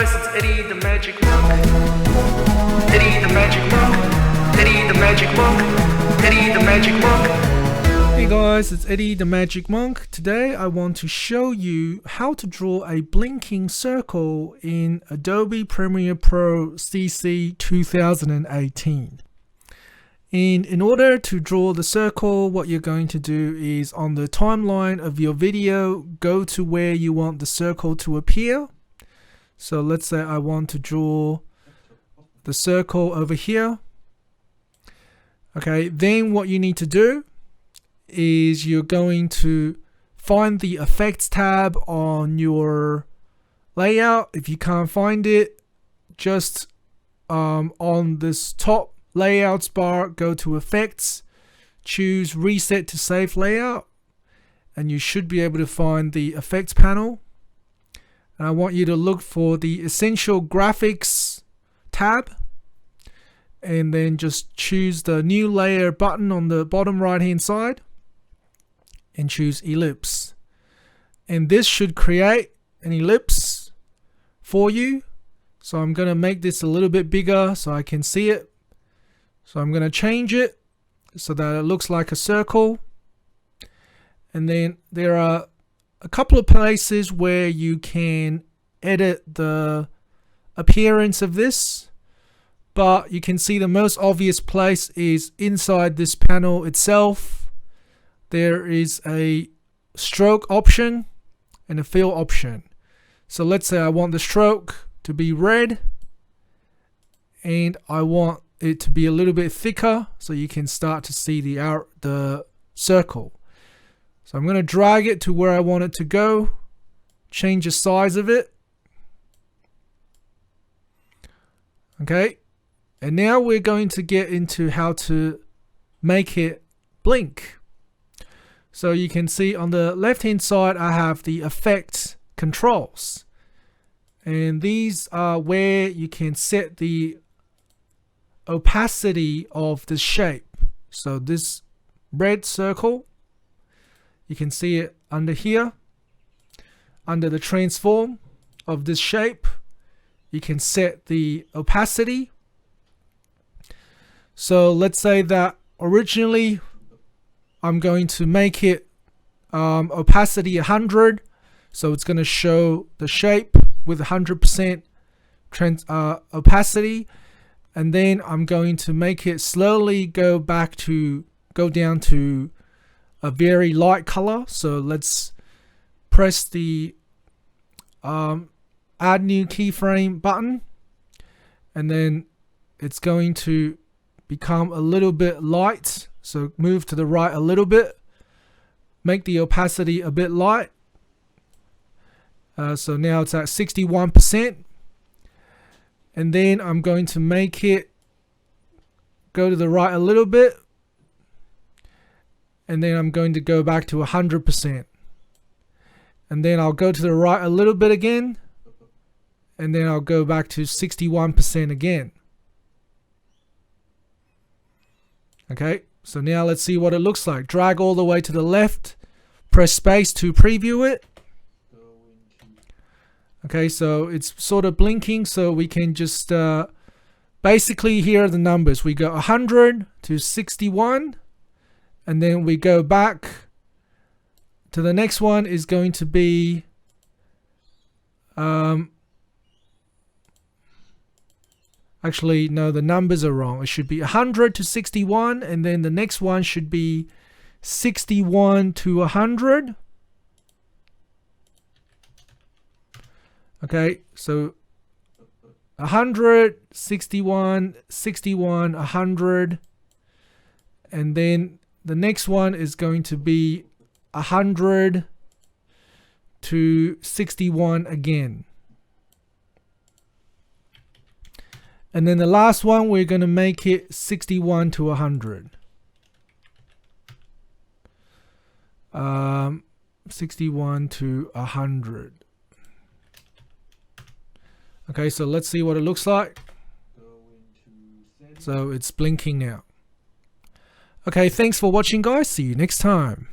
guys, it's Eddie the Magic Monk. Eddie the Magic Monk. Eddie the Magic Monk. Eddie the Magic Monk. Hey guys, it's Eddie the Magic Monk. Today I want to show you how to draw a blinking circle in Adobe Premiere Pro CC 2018. And in order to draw the circle, what you're going to do is on the timeline of your video, go to where you want the circle to appear. So let's say I want to draw the circle over here. Okay, then what you need to do is you're going to find the effects tab on your layout. If you can't find it, just on this top layouts bar, go to effects, choose reset to save layout, and you should be able to find the effects panel. And I want you to look for the essential graphics tab, and then just choose the new layer button on the bottom right hand side and choose ellipse, and this should create an ellipse for you. So I'm going to make this a little bit bigger so I can see it. So I'm going to change it so that it looks like a circle. And then there are a couple of places where you can edit the appearance of this, but you can see the most obvious place is inside this panel itself. There is a stroke option and a fill option. So let's say I want the stroke to be red, and I want it to be a little bit thicker so you can start to see the circle. So I'm going to drag it to where I want it to go, change the size of it. Okay, and now we're going to get into how to make it blink. So you can see on the left hand side I have the effect controls, and these are where you can set the opacity of the shape. So this red circle, you can see it under here, under the transform of this shape. You can set the opacity. So let's say that originally I'm going to make it opacity 100, so it's going to show the shape with 100% opacity. And then I'm going to make it slowly go down to a very light color. So let's press the add new keyframe button, and then it's going to become a little bit light. So move to the right a little bit, make the opacity a bit light. So now it's at 61%. And then I'm going to make it go to the right a little bit, and then I'm going to go back to 100%, and then I'll go to the right a little bit again, and then I'll go back to 61% again. Okay, so now let's see what it looks like. Drag all the way to the left, press space to preview it. Okay, so it's sort of blinking, so we can just basically, here are the numbers. We go 100 to 61, and then we go back to the next one is going to be actually no, the numbers are wrong. It should be 100 to 61, and then the next one should be 61 to 100. Okay, so 100, 61, 61, 100, and then the next one is going to be 100 to 61 again. And then the last one, we're going to make it 61 to 100. 61 to 100. Okay, so let's see what it looks like. So it's blinking now. Okay, thanks for watching guys. See you next time.